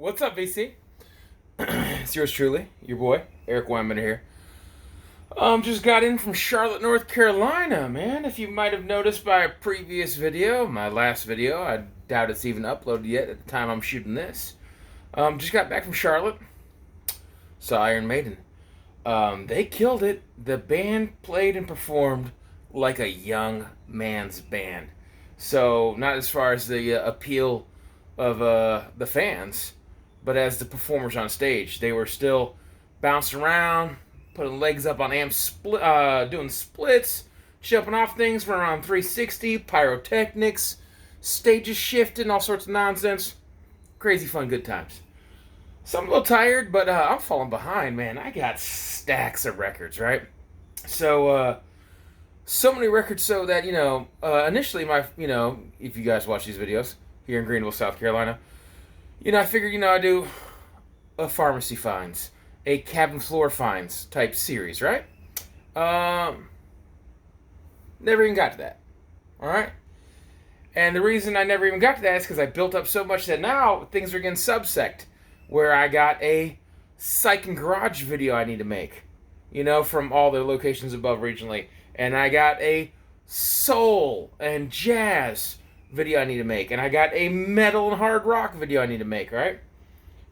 What's up, VC? It's yours truly, your boy, Eric Weinman here. Just got in from Charlotte, North Carolina, man. If you might have noticed by a previous video, my last video, I doubt it's even uploaded yet at the time I'm shooting this. Just got back from Charlotte. Saw Iron Maiden. They killed it. The band played and performed like a young man's band. So, not as far as the appeal of the fans, but as the performers on stage. They were still bouncing around, putting legs up on amps, doing splits, jumping off things from around 360, pyrotechnics, stages shifting, all sorts of nonsense. Crazy fun, good times. So I'm a little tired, but I'm falling behind, man. I got stacks of records, right? So, so many records so that, initially if you guys watch these videos here in Greenville, South Carolina, I figured, I do a pharmacy finds, a cabin floor finds type series, right? Never even got to that, all right? And the reason I never even got to that is because I built up so much that now things are getting subsect, where I got a psych and garage video I need to make, from all the locations above regionally. And I got a soul and jazz video I need to make. And I got a metal and hard rock video I need to make, right?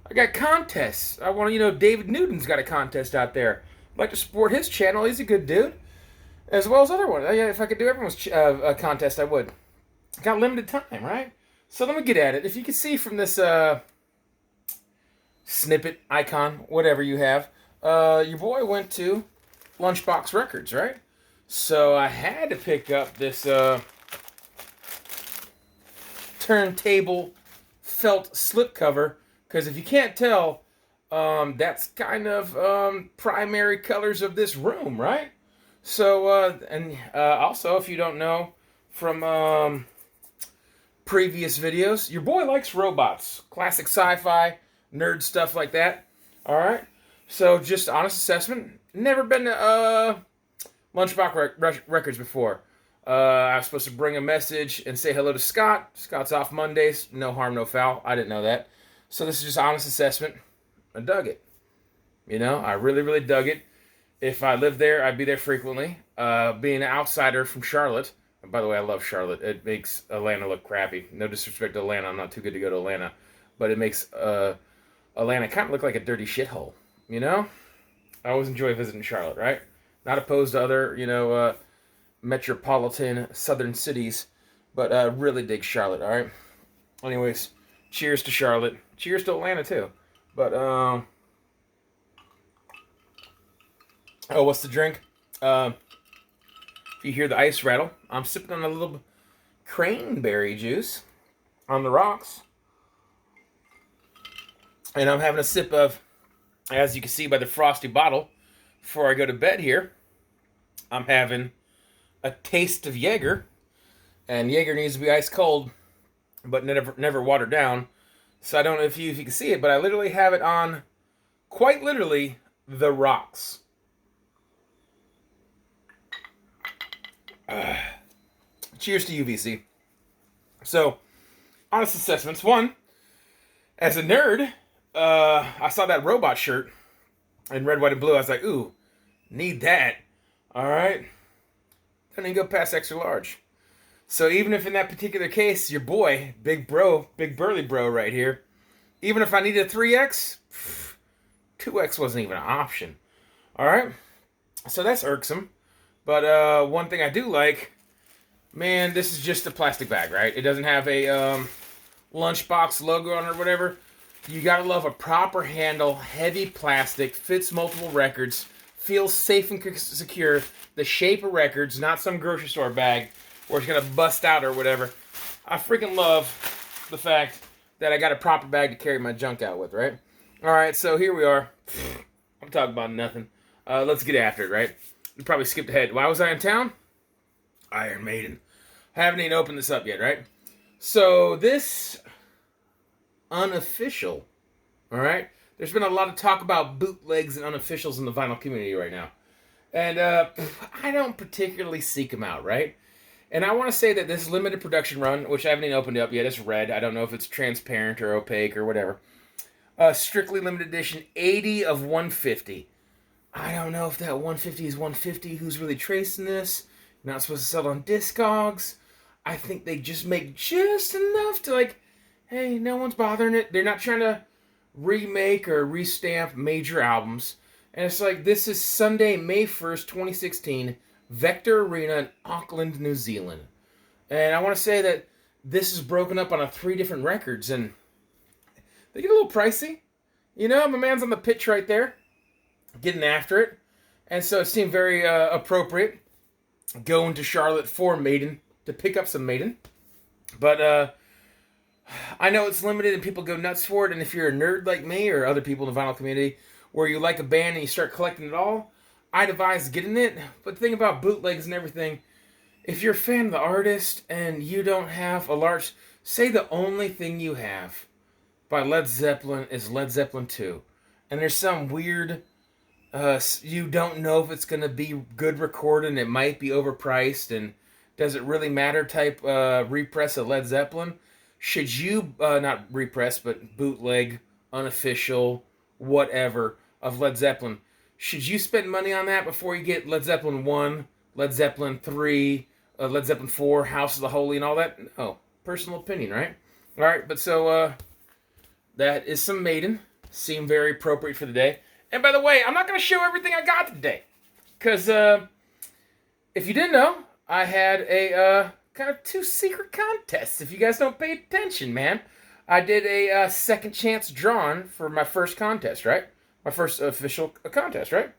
I got contests. I want to, David Newton's got a contest out there. I'd like to support his channel. He's a good dude. As well as other ones. If I could do everyone's contest, I would. Got limited time, right? So let me get at it. If you can see from this snippet, icon, whatever you have, your boy went to LUNCHBOX Records, right? So I had to pick up this turntable felt slipcover, because if you can't tell, that's kind of primary colors of this room, right? So, also, if you don't know from previous videos, your boy likes robots, classic sci-fi, nerd stuff like that. All right. So, just honest assessment. Never been to LUNCHBOX Records before. I was supposed to bring a message and say hello to Scott. Scott's off Mondays. No harm, no foul. I didn't know that. So this is just honest assessment. I dug it. I really, really dug it. If I lived there, I'd be there frequently. Being an outsider from Charlotte. And by the way, I love Charlotte. It makes Atlanta look crappy. No disrespect to Atlanta. I'm not too good to go to Atlanta. But it makes Atlanta kind of look like a dirty shithole. I always enjoy visiting Charlotte, right? Not opposed to other, metropolitan southern cities, but really dig Charlotte, all right? Anyways, cheers to Charlotte. Cheers to Atlanta, too. But, what's the drink? If you hear the ice rattle, I'm sipping on a little cranberry juice on the rocks. And I'm having a sip of, as you can see by the frosty bottle, before I go to bed here, I'm having a taste of Jaeger. And Jaeger needs to be ice cold, but never watered down. So I don't know if you can see it, but I literally have it on, quite literally, the rocks. Cheers to UVC. So, honest assessments. One, as a nerd, I saw that robot shirt in red, white, and blue. I was like, ooh, need that. All right. Don't even go past extra large. So even if in that particular case, your boy, big burly bro right here, even if I needed a 3X, 2X wasn't even an option. All right. So that's irksome. But one thing I do like, man, this is just a plastic bag, right? It doesn't have a LUNCHBOX logo on it or whatever. You gotta love a proper handle, heavy plastic, fits multiple records, feels safe and secure. The shape of records, not some grocery store bag where it's gonna bust out or whatever. I freaking love the fact that I got a proper bag to carry my junk out with, right? All right, so here we are. I'm talking about nothing. Let's get after it, right? You probably skipped ahead. Why was I in town? Iron Maiden. Haven't even opened this up yet, right? So this unofficial, all right? There's been a lot of talk about bootlegs and unofficials in the vinyl community right now. And I don't particularly seek them out, right? And I want to say that this limited production run, which I haven't even opened up yet, it's red. I don't know if it's transparent or opaque or whatever. Strictly limited edition, 80 of 150. I don't know if that 150 is 150. Who's really tracing this? You're not supposed to sell it on Discogs. I think they just make just enough to like, hey, no one's bothering it. They're not trying to remake or restamp major albums. And it's like, this is Sunday, May 1st, 2016, Vector Arena in Auckland, New Zealand. And I want to say that this is broken up on 3 different records, and they get a little pricey. You know, my man's on the pitch right there, getting after it. And so it seemed very appropriate going to Charlotte for Maiden, to pick up some Maiden. But I know it's limited and people go nuts for it, and if you're a nerd like me or other people in the vinyl community where you like a band and you start collecting it all, I'd advise getting it. But the thing about bootlegs and everything, if you're a fan of the artist and you don't have a large... Say the only thing you have by Led Zeppelin is Led Zeppelin 2. And there's some weird... you don't know if it's going to be good recorded and it might be overpriced and does it really matter type repress of Led Zeppelin. Should you, not repress, but bootleg, unofficial, whatever, of Led Zeppelin, should you spend money on that before you get Led Zeppelin 1, Led Zeppelin 3, Led Zeppelin 4, House of the Holy, and all that? No. Personal opinion, right? Alright, but so, that is some Maiden. Seemed very appropriate for the day. And by the way, I'm not going to show everything I got today. Because, if you didn't know, I had a, kind of 2 secret contests, if you guys don't pay attention, man. I did a second chance drawing for my first contest, right? My first official contest, right?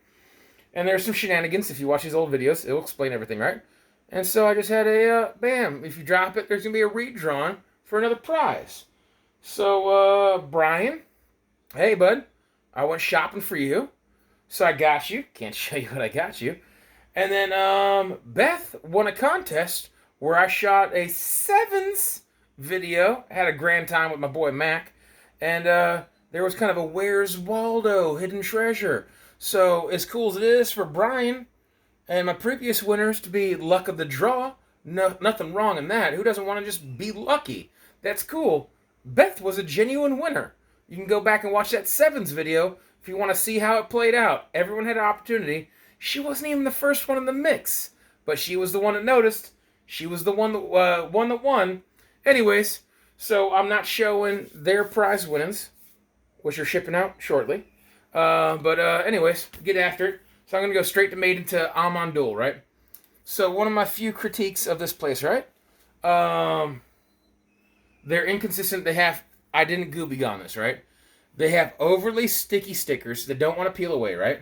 And there's some shenanigans. If you watch these old videos, it'll explain everything, right? And so I just had a, bam, if you drop it, there's going to be a redrawn for another prize. So, Brian, hey, bud, I went shopping for you. So I got you. Can't show you what I got you. And then, Beth won a contest where I shot a 7's video. I had a grand time with my boy Mac. And there was kind of a Where's Waldo hidden treasure. So as cool as it is for Brian and my previous winners to be luck of the draw, no, nothing wrong in that. Who doesn't want to just be lucky? That's cool. Beth was a genuine winner. You can go back and watch that 7's video if you want to see how it played out. Everyone had an opportunity. She wasn't even the first one in the mix, but she was the one that noticed. She was the one that won. Anyways, so I'm not showing their prize winnings, which are shipping out shortly. Anyways, get after it. So I'm going to go straight to Maiden to Amandul, right? So one of my few critiques of this place, right? They're inconsistent. I didn't Gooby on this, right? They have overly sticky stickers that don't want to peel away, right?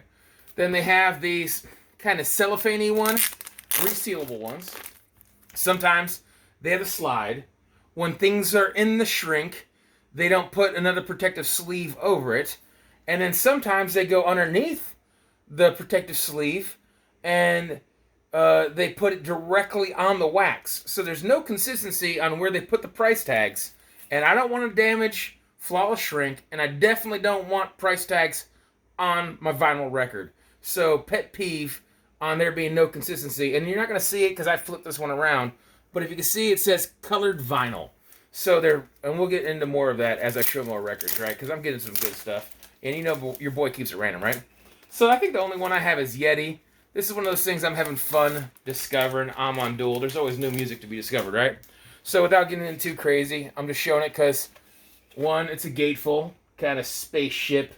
Then they have these kind of cellophane-y ones, resealable ones. Sometimes they have a slide. When things are in the shrink, they don't put another protective sleeve over it. And then sometimes they go underneath the protective sleeve and they put it directly on the wax. So there's no consistency on where they put the price tags. And I don't want to damage Flawless Shrink, and I definitely don't want price tags on my vinyl record. So pet peeve on there being no consistency. And you're not going to see it because I flipped this one around. But if you can see, it says colored vinyl. So and we'll get into more of that as I show more records, right? Because I'm getting some good stuff. And you know your boy keeps it random, right? So I think the only one I have is Yeti. This is one of those things I'm having fun discovering. I'm on Duel. There's always new music to be discovered, right? So without getting into too crazy, I'm just showing it because, one, it's a gateful kind of spaceship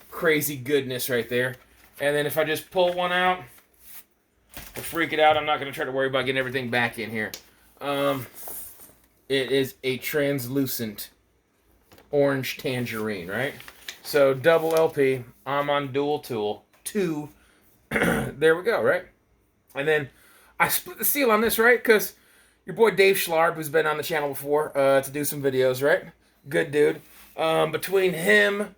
crazy goodness right there. And then if I just pull one out, we'll freak it out. I'm not going to try to worry about getting everything back in here. It is a translucent orange tangerine, right? So double LP, I'm on Dual Tool 2. There we go, right? And then I split the seal on this, right? Because your boy Dave Schlarb, who's been on the channel before to do some videos, right? Good dude. Between him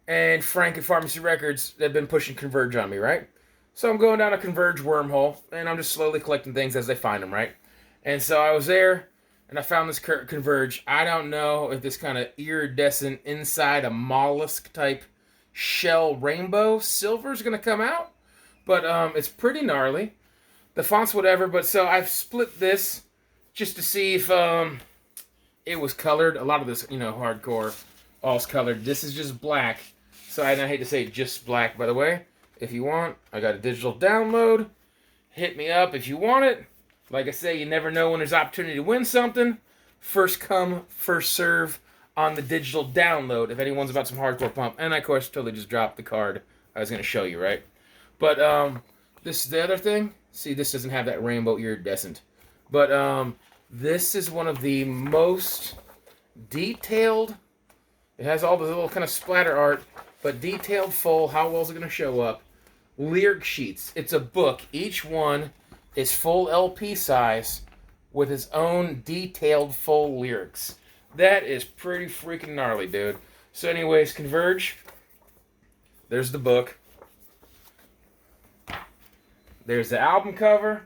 and Frank at Pharmacy Records, they've been pushing Converge on me, right? So I'm going down a Converge wormhole, and I'm just slowly collecting things as they find them, right? And so I was there, and I found this Converge. I don't know if this kind of iridescent inside a mollusk type shell rainbow silver is going to come out, but it's pretty gnarly. The font's whatever, but so I've split this just to see if it was colored. A lot of this, hardcore all's colored. This is just black. So I hate to say just black, by the way. If you want, I got a digital download. Hit me up if you want it. Like I say, you never know when there's opportunity to win something. First come, first serve on the digital download if anyone's about some hardcore pump. And I, of course, totally just dropped the card I was going to show you, right? But this is the other thing. See, this doesn't have that rainbow iridescent. But this is one of the most detailed. It has all the little kind of splatter art, but detailed full. How well is it going to show up? Lyric sheets. It's a book. Each one is full LP size with its own detailed full lyrics. That is pretty freaking gnarly, dude. So anyways, Converge. There's the book. There's the album cover.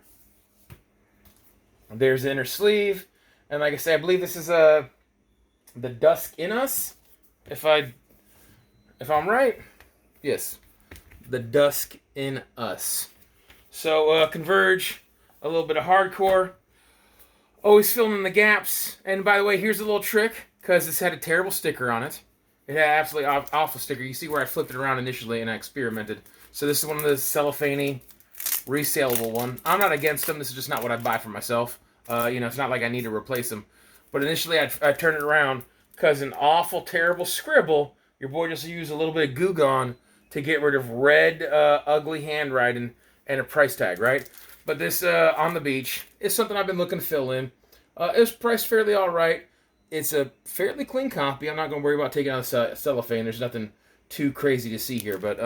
There's the inner sleeve. And like I said, I believe this is The Dusk in Us. If I'm right. Yes. The Dusk in Us. So, Converge, a little bit of hardcore. Always filling in the gaps. And by the way, here's a little trick, because this had a terrible sticker on it. It had an absolutely awful sticker. You see where I flipped it around initially and I experimented. So this is one of the cellophane-y, resaleable one. I'm not against them. This is just not what I buy for myself. It's not like I need to replace them. But initially, I turned it around because an awful, terrible scribble, your boy just used a little bit of Goo Gone to get rid of red, ugly handwriting and a price tag, right? But this On the Beach is something I've been looking to fill in. It was priced fairly all right. It's a fairly clean copy. I'm not going to worry about taking out the cellophane. There's nothing too crazy to see here. But,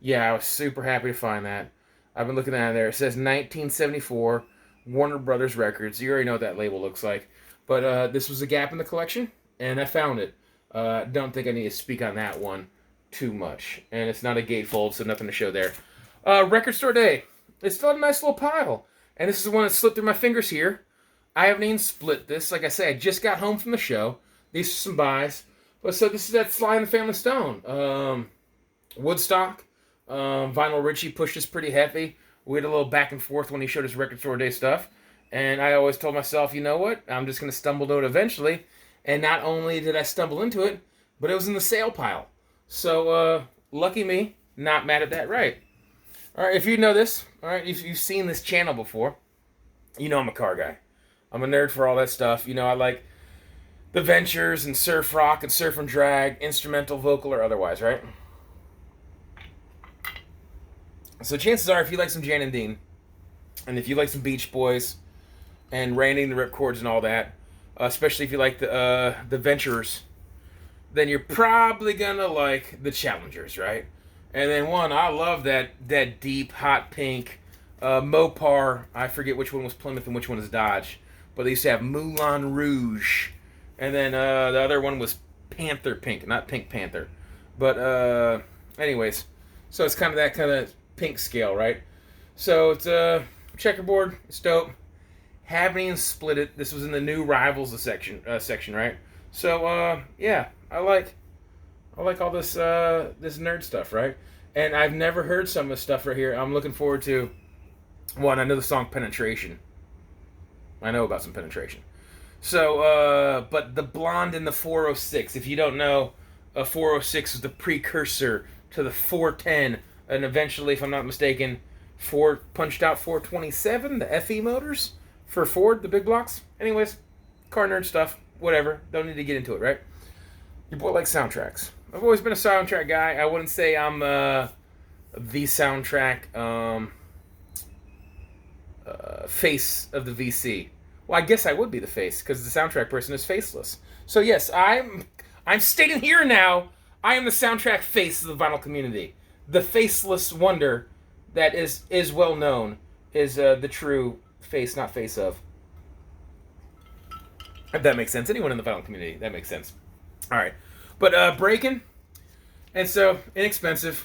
yeah, I was super happy to find that. I've been looking at it there. It says 1974, Warner Brothers Records. You already know what that label looks like. But this was a gap in the collection, and I found it. Don't think I need to speak on that one too much. And it's not a gatefold, so nothing to show there. Record Store Day. It's felt a nice little pile. And this is the one that slipped through my fingers here. I haven't even split this. Like I say, I just got home from the show. These are some buys. But so this is that Sly and the Family Stone. Woodstock. Vinyl Richie pushed us pretty heavy. We had a little back and forth when he showed his Record Store Day stuff. And I always told myself, you know what? I'm just going to stumble to it eventually. And not only did I stumble into it, but it was in the sale pile. So, lucky me. Not mad at that, right? All right, if you know this, all right, if you've seen this channel before, you know I'm a car guy. I'm a nerd for all that stuff. You know, I like the Ventures and surf rock and surf and drag, instrumental, vocal, or otherwise, right? So chances are, if you like some Jan and Dean, and if you like some Beach Boys, and Randy and the Ripcords and all that, especially if you like the Ventures, then you're probably gonna like the Challengers, right? And then I love that deep hot pink Mopar. I forget which one was Plymouth and which one is Dodge, but they used to have Moulin Rouge, and then the other one was Panther Pink, not Pink Panther. But anyways, so it's kind of that kind of pink scale, right? So it's a checkerboard. It's dope. Haven't even split it. This was in the new Rivals section, right? So yeah, I like all this this nerd stuff, right? And I've never heard some of the stuff right here. I'm looking forward to one. I know the song Penetration. I know about some Penetration. So, but the Blonde in the 406. If you don't know, a 406 is the precursor to the 410, and eventually, if I'm not mistaken, Ford punched out 427, the FE motors for Ford, the big blocks. Anyways, car nerd stuff, whatever. Don't need to get into it, right? Your boy likes soundtracks. I've always been a soundtrack guy. I wouldn't say I'm the soundtrack face of the VC. Well, I guess I would be the face because the soundtrack person is faceless. So yes, I'm stating here now, I am the soundtrack face of the vinyl community. The faceless wonder that is well known is the true face, not face of. If that makes sense. Anyone in the vinyl community, that makes sense. All right. But breaking, and so inexpensive.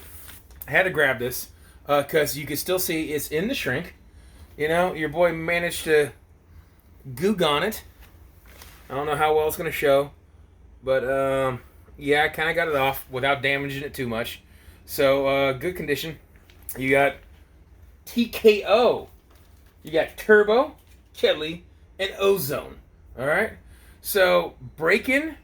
I had to grab this because you can still see it's in the shrink. You know, your boy managed to goog on it. I don't know how well it's going to show, but yeah, I kind of got it off without damaging it too much. So good condition. You got TKO. You got Turbo, Kelly, and Ozone. All right. So breaking.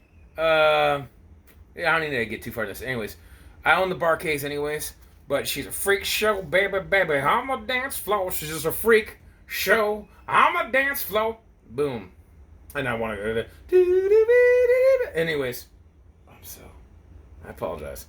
Yeah, I don't need to get too far in this. Anyways, I own the bar case anyways, but she's a freak show, baby, baby. I'm a dance floor. She's just a freak show. I'm a dance floor. Boom. And I want to go to the... Anyways, I apologize.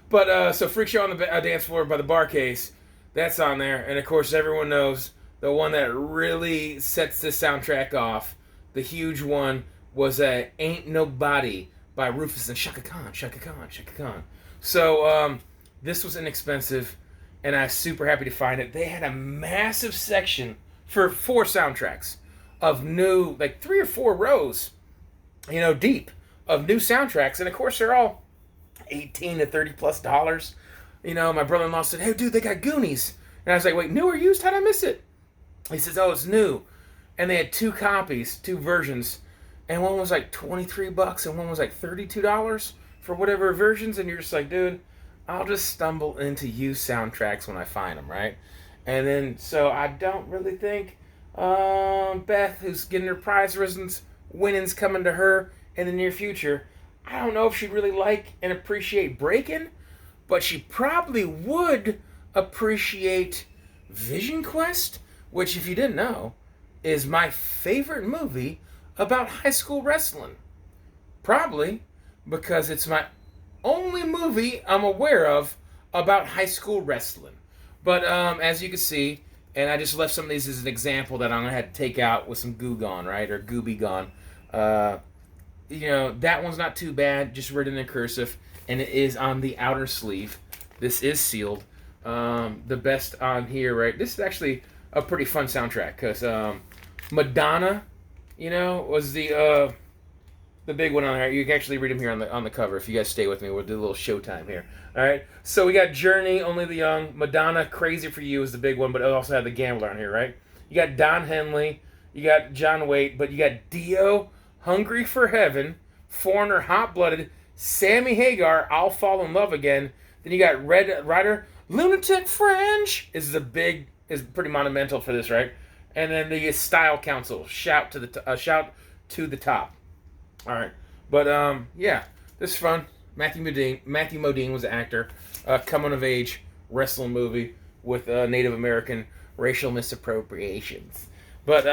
But, so freak show on the dance floor by the bar case, that's on there. And, of course, everyone knows the one that really sets this soundtrack off, the huge one, was Ain't Nobody by Rufus and Shaka Khan, Shaka Khan, Shaka Khan. So, this was inexpensive, and I was super happy to find it. They had a massive section for 4 soundtracks of new, like 3 or 4 rows, deep of new soundtracks. And, of course, they're all $18 to $30+. My brother-in-law said, hey, dude, they got Goonies. And I was like, wait, new or used? How'd I miss it? He says, oh, it's new. And they had 2 copies, 2 versions. And one was like $23 and one was like $32 for whatever versions. And you're just like, dude, I'll just stumble into used soundtracks when I find them, right? And then, so I don't really think Beth, who's getting her prize winnings coming to her in the near future, I don't know if she'd really like and appreciate Breakin', but she probably would appreciate Vision Quest, which, if you didn't know, is my favorite movie about high school wrestling. Probably because it's my only movie I'm aware of about high school wrestling. But as you can see, and I just left some of these as an example that I'm going to have to take out with some goo gone, right? Or gooby gone. That one's not too bad, just written in cursive, and it is on the outer sleeve. This is sealed. The best on here, right? This is actually a pretty fun soundtrack, because Madonna, was the big one on there. You can actually read them here on the cover if you guys stay with me. We'll do a little showtime here. All right. So we got Journey, Only the Young. Madonna, Crazy for You is the big one, but it also had the Gambler on here, right? You got Don Henley. You got John Waite, but you got Dio, Hungry for Heaven, Foreigner, Hot Blooded, Sammy Hagar, I'll Fall in Love Again. Then you got Red Rider, Lunatic Fringe is pretty monumental for this, right? And then the Style Council, Shout to the Top. All right, but yeah, this is fun. Matthew Modine was an actor, coming of age wrestling movie with Native American racial misappropriations. But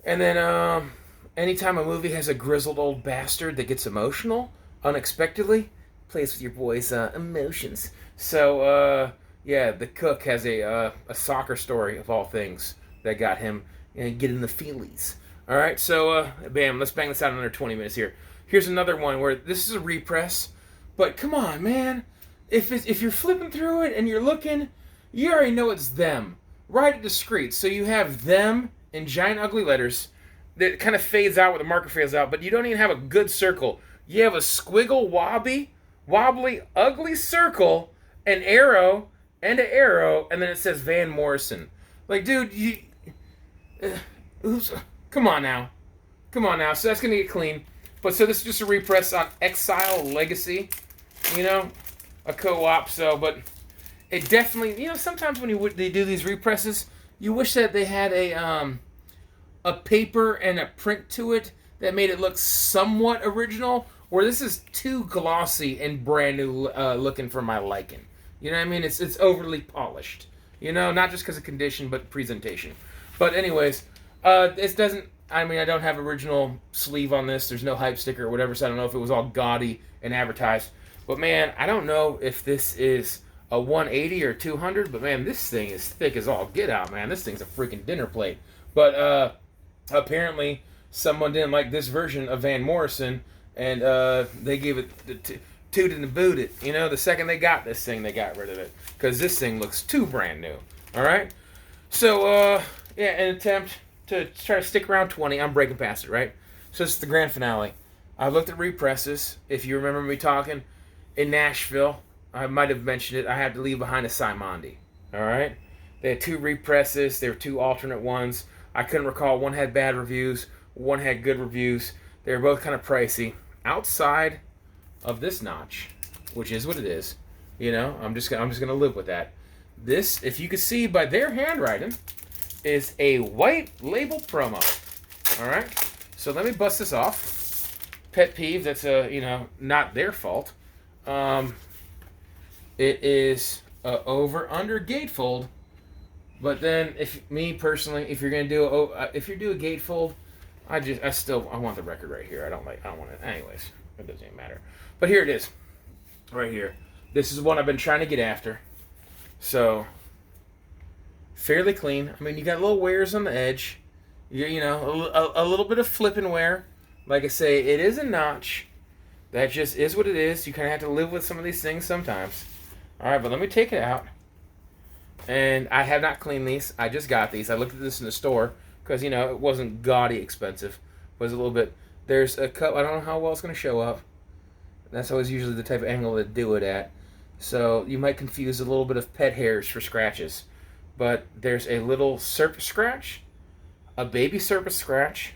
and then anytime a movie has a grizzled old bastard that gets emotional unexpectedly, plays with your boy's emotions. So yeah, The Cook has a soccer story of all things that got him getting the feelies. All right, so bam, let's bang this out in under 20 minutes here. Here's another one where this is a repress, but come on, man. If you're flipping through it and you're looking, you already know it's them. Write it discreet. So you have them in giant ugly letters that kind of fades out where the marker fades out, but you don't even have a good circle. You have a squiggle wobbly, ugly circle, an arrow, and then it says Van Morrison. Like, dude, come on now. So that's going to get clean. But so this is just a repress on Exile Legacy, a co-op. So, but it definitely, sometimes when they do these represses, you wish that they had a paper and a print to it that made it look somewhat original. Where this is too glossy and brand new looking for my liking. You know what I mean? It's overly polished. Not just because of condition, but presentation. But anyways, it doesn't. I don't have original sleeve on this. There's no hype sticker or whatever, so I don't know if it was all gaudy and advertised. But man, I don't know if this is a 180 or 200, but man, this thing is thick as all get out, man. This thing's a freaking dinner plate. But apparently, someone didn't like this version of Van Morrison, and they gave it the toot and the boot it. The second they got this thing, they got rid of it. Because this thing looks too brand new. Alright? So, yeah, an attempt to try to stick around 20. I'm breaking past it, right? So this is the grand finale. I looked at represses. If you remember me talking in Nashville, I might have mentioned it. I had to leave behind a Simondi. Alright? They had 2 represses. There were 2 alternate ones. I couldn't recall. One had bad reviews. One had good reviews. They were both kind of pricey. Outside of this notch, which is what it is, I'm just gonna live with that. This, if you can see by their handwriting, is a white label promo. All right, so let me bust this off. pet peeve that's not their fault. It is over under gatefold. But then, if me personally, if you're gonna do if you do a gatefold, I want the record right here. I don't want it. Anyways, it doesn't even matter. But here it is, right here. This is one I've been trying to get after. So fairly clean. I mean, you got little wears on the edge. A little bit of flipping wear. Like I say, it is a notch. That just is what it is. You kind of have to live with some of these things sometimes. All right, but let me take it out. And I have not cleaned these. I just got these. I looked at this in the store because, it wasn't gaudy expensive. It was a little bit. There's a cup. I don't know how well it's going to show up. That's always usually the type of angle to do it at. So you might confuse a little bit of pet hairs for scratches. But there's a little surface scratch, a baby surface scratch,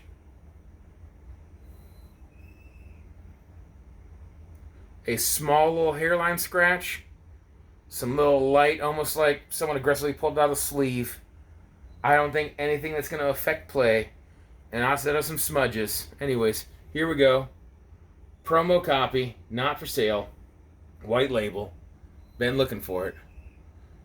a small little hairline scratch, some little light, almost like someone aggressively pulled out a sleeve. I don't think anything that's going to affect play. And outside of some smudges. Anyways, here we go. Promo copy, not for sale. White label. Been looking for it.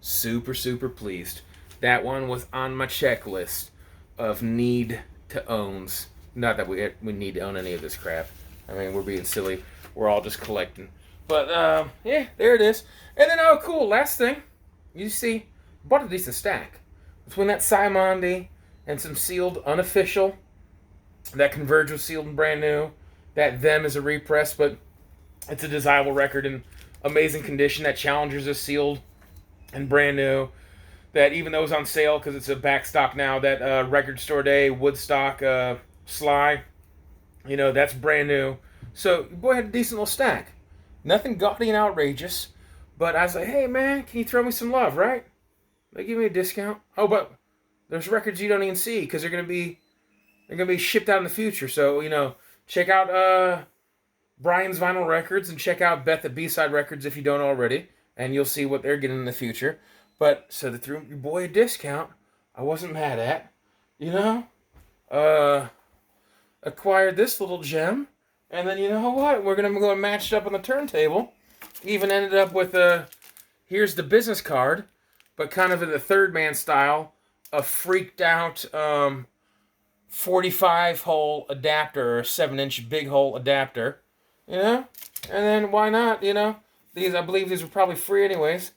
Super, super pleased. That one was on my checklist of need to owns. Not that we need to own any of this crap. I mean, we're being silly. We're all just collecting. But, yeah, there it is. And then, oh, cool, last thing. You see, bought a decent stack. Between that Simondi and some sealed unofficial. That Converge was sealed and brand new. That Them is a repress, but it's a desirable record in amazing condition. That Challengers is sealed and brand new. That even though it's on sale because it's a back stock now, that Record Store Day Woodstock Sly, that's brand new. So, boy, had a decent little stack. Nothing gaudy and outrageous. But I was like, hey, man, can you throw me some love, right? They give me a discount. Oh, but there's records you don't even see because they're gonna be shipped out in the future. So, check out Brian's Vinyl Records and check out Beth at B-Side Records if you don't already. And you'll see what they're getting in the future. But, so they threw your boy a discount. I wasn't mad at. Acquired this little gem. And then, you know what? We're going to go and match it up on the turntable. Even ended up with here's the business card. But kind of in the third man style. A freaked out 45-hole adapter. Or 7-inch big hole adapter. And then, why not, I believe these were probably free anyways.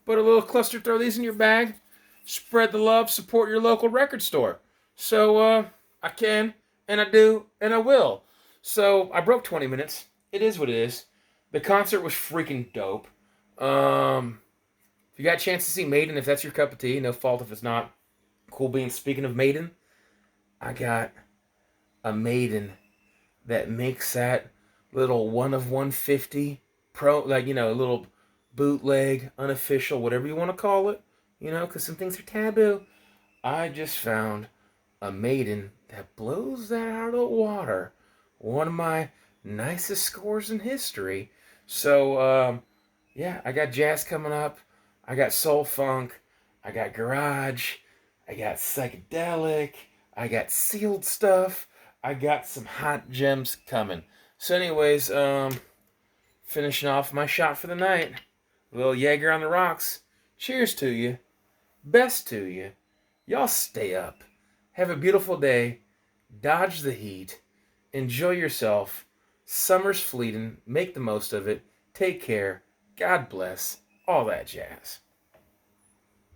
Put a little cluster, throw these in your bag. Spread the love, support your local record store. So, I can, and I do, and I will. So, I broke 20 minutes. It is what it is. The concert was freaking dope. If you got a chance to see Maiden, if that's your cup of tea, no fault if it's not. Cool beans. Speaking of Maiden, I got a Maiden that makes that little 1 of 150 a little bootleg, unofficial, whatever you want to call it, because some things are taboo. I just found a Maiden that blows that out of the water. One of my nicest scores in history. So, yeah, I got jazz coming up. I got soul funk. I got garage. I got psychedelic. I got sealed stuff. I got some hot gems coming. So anyways, finishing off my shot for the night. A little Jaeger on the rocks. Cheers to you. Best to you. Y'all stay up. Have a beautiful day. Dodge the heat. Enjoy yourself. Summer's fleeting. Make the most of it. Take care. God bless. All that jazz.